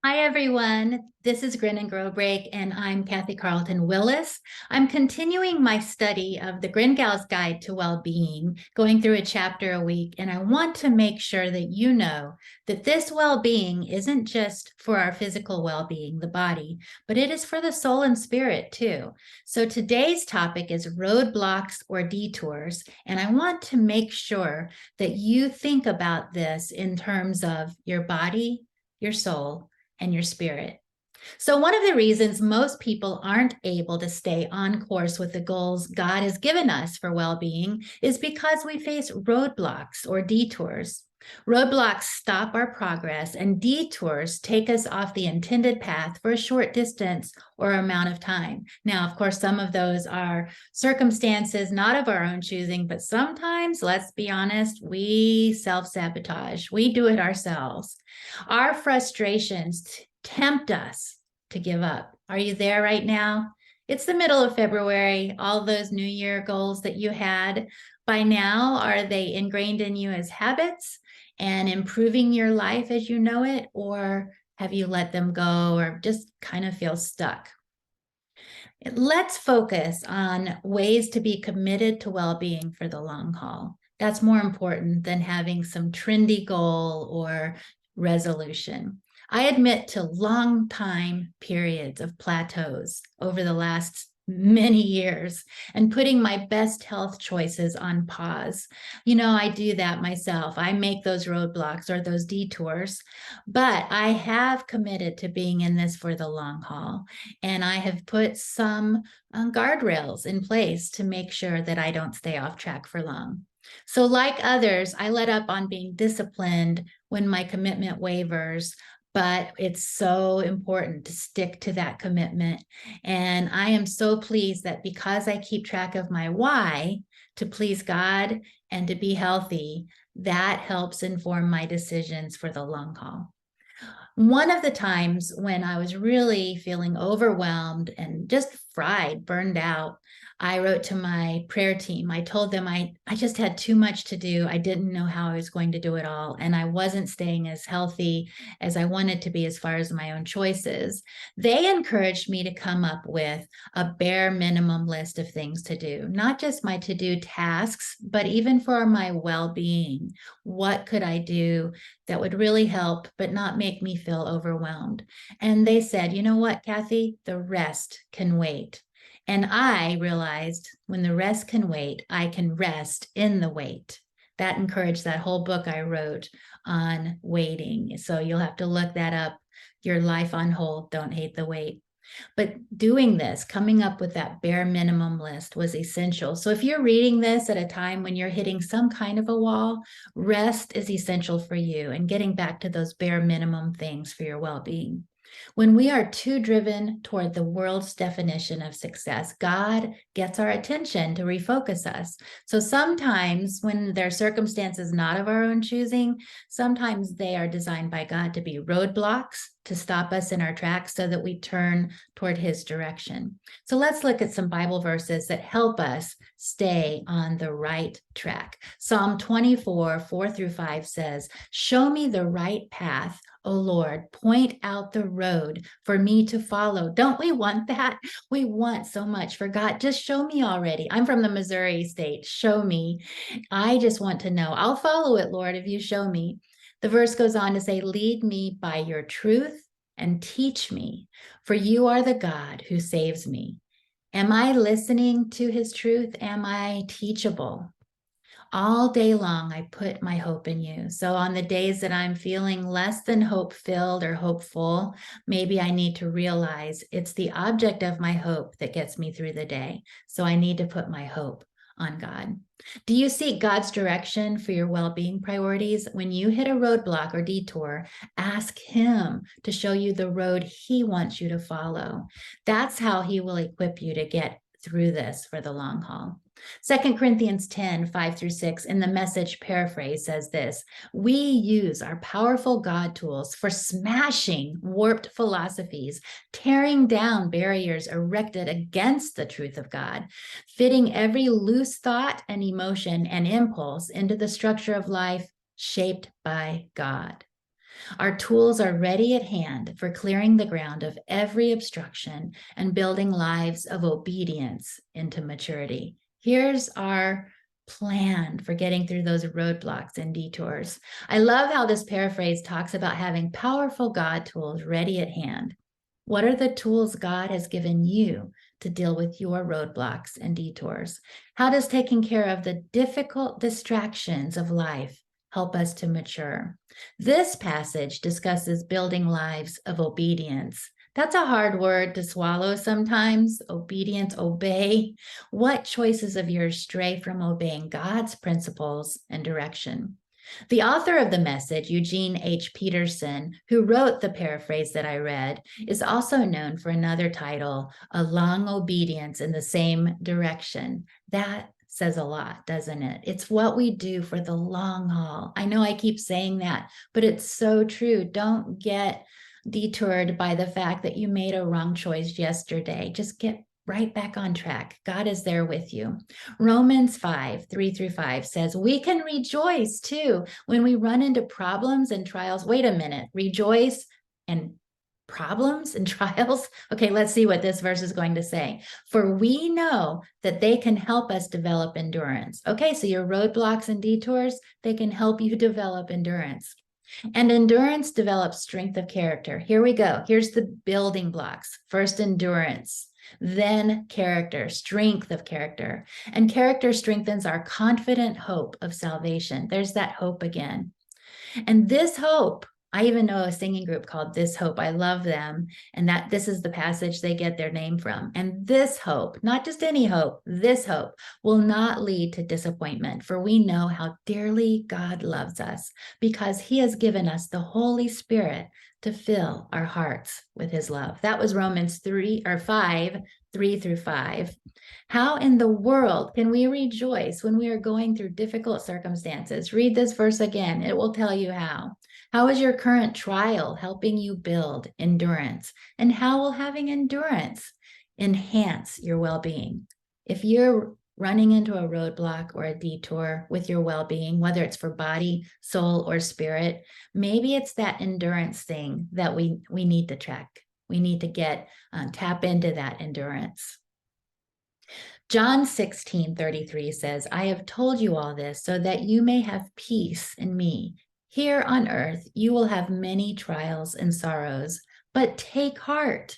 Hi, everyone. This is Grin Break, and I'm Kathy Carlton Willis. I'm continuing my study of the Grin Gal's Guide to Wellbeing, going through a chapter a week, and I want to make sure that you know that this well-being isn't just for our physical well-being, the body, but it is for the soul and spirit too. So today's topic is roadblocks or detours, and I want to make sure that you think about this in terms of your body, your soul, and your spirit. So, one of the reasons most people aren't able to stay on course with the goals God has given us for well being is because we face roadblocks or detours. Roadblocks stop our progress, and detours take us off the intended path for a short distance or amount of time. Now, of course, some of those are circumstances not of our own choosing, but sometimes, let's be honest, we self sabotage, we do it ourselves. Our frustrations tempt us to give up. Are you there right now? It's the middle of February. All those New Year goals that you had by now, are they ingrained in you as habits and improving your life as you know it? Or have you let them go or just kind of feel stuck? Let's focus on ways to be committed to well-being for the long haul. That's more important than having some trendy goal or resolution. I admit to long time periods of plateaus over the last many years and putting my best health choices on pause. I do that myself. I make those roadblocks or those detours, but I have committed to being in this for the long haul. And I have put some guardrails in place to make sure that I don't stay off track for long. So, like others, I let up on being disciplined when my commitment wavers, but it's so important to stick to that commitment. And I am so pleased that because I keep track of my why to please God and to be healthy, that helps inform my decisions for the long haul. One of the times when I was really feeling overwhelmed and just fried, burned out, I wrote to my prayer team. I told them I just had too much to do. I didn't know how I was going to do it all. And I wasn't staying as healthy as I wanted to be as far as my own choices. They encouraged me to come up with a bare minimum list of things to do, not just my to do tasks, but even for my well being. What could I do that would really help, but not make me feel overwhelmed? And they said, you know what, Kathy, the rest can wait. And I realized when the rest can wait, I can rest in the wait. That encouraged that whole book I wrote on waiting. So you'll have to look that up. Your Life on Hold, Don't Hate the Wait. But doing this, coming up with that bare minimum list was essential. So if you're reading this at a time when you're hitting some kind of a wall, rest is essential for you and getting back to those bare minimum things for your well-being. When we are too driven toward the world's definition of success, God gets our attention to refocus us. So sometimes when there are circumstances not of our own choosing, sometimes they are designed by God to be roadblocks to stop us in our tracks so that we turn toward his direction. So let's look at some Bible verses that help us stay on the right track. Psalm 24, 4-5 says, "Show me the right path, O Lord, point out the road for me to follow." Don't we want that? We want so much for God. Just show me already. I'm from the Missouri state. Show me. I just want to know. I'll follow it, Lord, if you show me. The verse goes on to say, "Lead me by your truth and teach me, for you are the God who saves me." Am I listening to his truth? Am I teachable? All day long, I put my hope in you. So on the days that I'm feeling less than hope-filled or hopeful, maybe I need to realize it's the object of my hope that gets me through the day. So I need to put my hope on God. Do you seek God's direction for your well-being priorities? When you hit a roadblock or detour, ask him to show you the road he wants you to follow. That's how he will equip you to get through this for the long haul. 2 Corinthians 10, 5-6 in the Message paraphrase says this: "We use our powerful God tools for smashing warped philosophies, tearing down barriers erected against the truth of God, fitting every loose thought and emotion and impulse into the structure of life shaped by God." Our tools are ready at hand for clearing the ground of every obstruction and building lives of obedience into maturity. Here's our plan for getting through those roadblocks and detours. I love how this paraphrase talks about having powerful God tools ready at hand. What are the tools God has given you to deal with your roadblocks and detours? How does taking care of the difficult distractions of life help us to mature? This passage discusses building lives of obedience. That's a hard word to swallow sometimes. Obedience, obey. What choices of yours stray from obeying God's principles and direction? The author of the message, Eugene H. Peterson, who wrote the paraphrase that I read, is also known for another title, A Long Obedience in the Same Direction. That says a lot, doesn't it? It's what we do for the long haul. I know I keep saying that, but it's so true. Don't get detoured by the fact that you made a wrong choice yesterday. Just get right back on track. God is there with you. Romans 5:3-5 says, we can rejoice too when we run into problems and trials. Wait a minute, rejoice and problems and trials? Okay, let's see what this verse is going to say. For we know that they can help us develop endurance. Okay, so your roadblocks and detours, they can help you develop endurance. And endurance develops strength of character. Here we go. Here's the building blocks. First, endurance, then character, strength of character. And character strengthens our confident hope of salvation. There's that hope again. And this hope, I even know a singing group called This Hope. I love them. And that this is the passage they get their name from. And this hope, not just any hope, this hope will not lead to disappointment, for we know how dearly God loves us because he has given us the Holy Spirit to fill our hearts with his love. That was Romans 5:3-5. How in the world can we rejoice when we are going through difficult circumstances? Read this verse again. It will tell you how. How is your current trial helping you build endurance? And how will having endurance enhance your well-being? If you're running into a roadblock or a detour with your well-being, whether it's for body, soul, or spirit, maybe it's that endurance thing that we need to check. We need to tap into that endurance. John 16:33 says, I have told you all this so that you may have peace in me. Here on earth, you will have many trials and sorrows, but take heart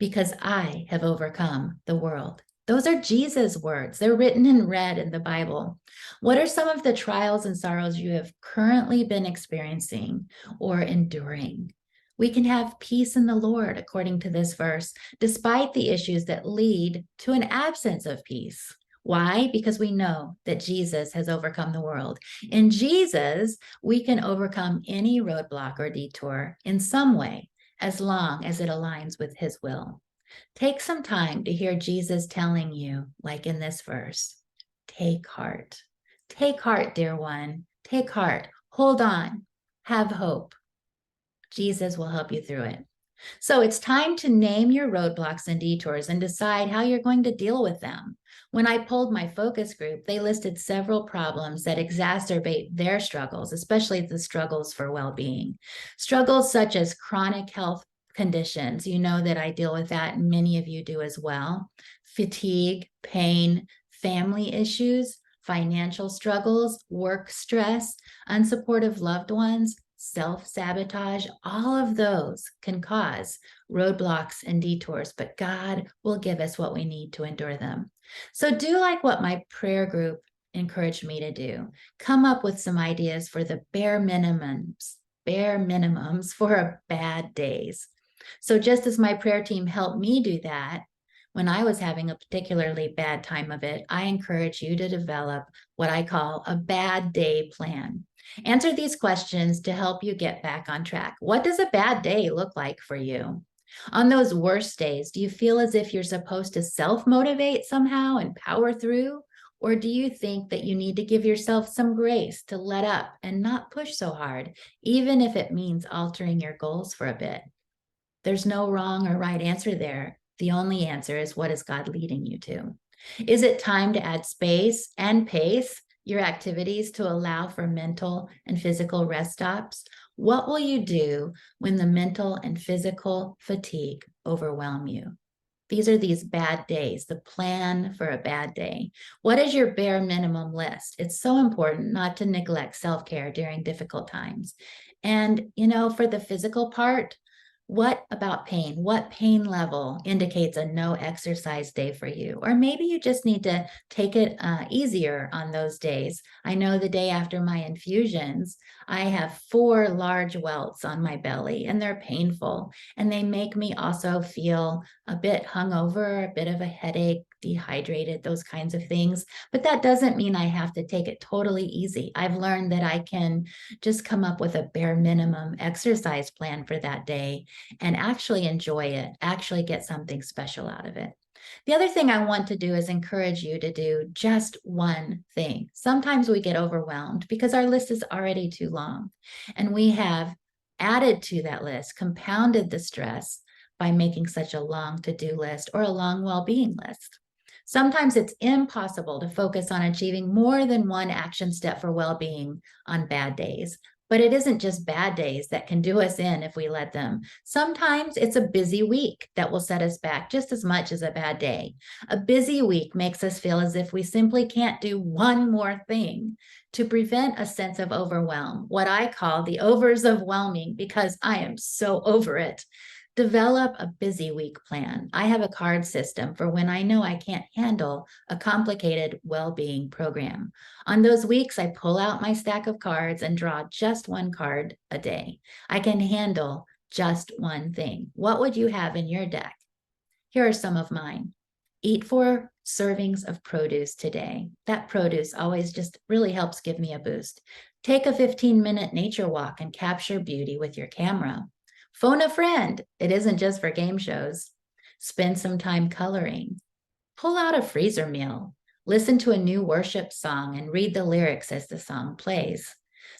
because I have overcome the world. Those are Jesus' words. They're written in red in the Bible. What are some of the trials and sorrows you have currently been experiencing or enduring? We can have peace in the Lord, according to this verse, despite the issues that lead to an absence of peace. Why? Because we know that Jesus has overcome the world. In Jesus, we can overcome any roadblock or detour in some way, as long as it aligns with his will. Take some time to hear Jesus telling you, like in this verse, take heart. Take heart, dear one. Take heart. Hold on. Have hope. Jesus will help you through it. So it's time to name your roadblocks and detours and decide how you're going to deal with them. When I polled my focus group, they listed several problems that exacerbate their struggles, especially the struggles for well-being. Struggles such as chronic health conditions. You know that I deal with that, and many of you do as well. Fatigue, pain, family issues, financial struggles, work stress, unsupportive loved ones, self-sabotage, all of those can cause roadblocks and detours, but God will give us what we need to endure them. So do like what my prayer group encouraged me to do. Come up with some ideas for the bare minimums for bad days. So just as my prayer team helped me do that, when I was having a particularly bad time of it, I encourage you to develop what I call a bad day plan. Answer these questions to help you get back on track. What does a bad day look like for you? On those worst days, do you feel as if you're supposed to self-motivate somehow and power through? Or do you think that you need to give yourself some grace to let up and not push so hard, even if it means altering your goals for a bit? There's no wrong or right answer there. The only answer is, what is God leading you to? Is it time to add space and pace your activities to allow for mental and physical rest stops? What will you do when the mental and physical fatigue overwhelm you? These are these bad days, the plan for a bad day. What is your bare minimum list? It's so important not to neglect self-care during difficult times. And, for the physical part, what about pain? What pain level indicates a no exercise day for you? Or maybe you just need to take it easier on those days. I know the day after my infusions, I have 4 large welts on my belly, and they're painful. And they make me also feel a bit hungover, a bit of a headache, dehydrated, those kinds of things. But that doesn't mean I have to take it totally easy. I've learned that I can just come up with a bare minimum exercise plan for that day and actually enjoy it, actually get something special out of it. The other thing I want to do is encourage you to do just one thing. Sometimes we get overwhelmed because our list is already too long, and we have added to that list, compounded the stress by making such a long to-do list or a long well-being list. Sometimes it's impossible to focus on achieving more than one action step for well-being on bad days. But it isn't just bad days that can do us in if we let them. Sometimes it's a busy week that will set us back just as much as a bad day. A busy week makes us feel as if we simply can't do one more thing to prevent a sense of overwhelm, what I call the overs-of-whelming, because I am so over it. Develop a busy week plan. I have a card system for when I know I can't handle a complicated well-being program. On those weeks, I pull out my stack of cards and draw just one card a day. I can handle just one thing. What would you have in your deck? Here are some of mine. Eat 4 servings of produce today. That produce always just really helps give me a boost. Take a 15-minute nature walk and capture beauty with your camera. Phone a friend. It isn't just for game shows. Spend some time coloring. Pull out a freezer meal. Listen to a new worship song and read the lyrics as the song plays.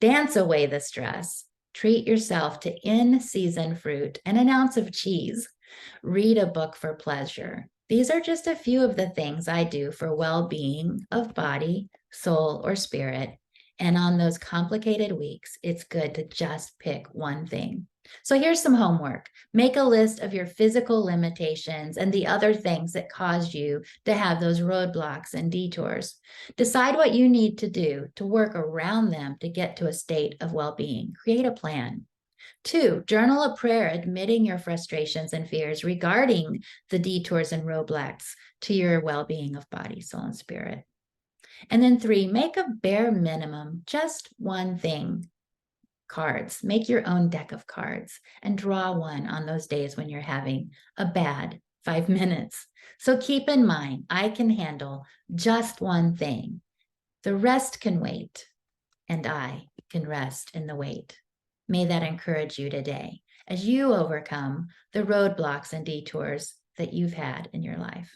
Dance away the stress. Treat yourself to in-season fruit and an ounce of cheese. Read a book for pleasure. These are just a few of the things I do for well-being of body, soul, or spirit. And on those complicated weeks, it's good to just pick one thing. So here's some homework. Make a list of your physical limitations and the other things that cause you to have those roadblocks and detours. Decide what you need to do to work around them to get to a state of well-being. Create a plan. 2, journal a prayer admitting your frustrations and fears regarding the detours and roadblocks to your well-being of body, soul, and spirit. And then 3, make a bare minimum, just one thing. Cards. Make your own deck of cards and draw one on those days when you're having a bad 5 minutes. So keep in mind, I can handle just one thing. The rest can wait, and I can rest in the wait. May that encourage you today as you overcome the roadblocks and detours that you've had in your life.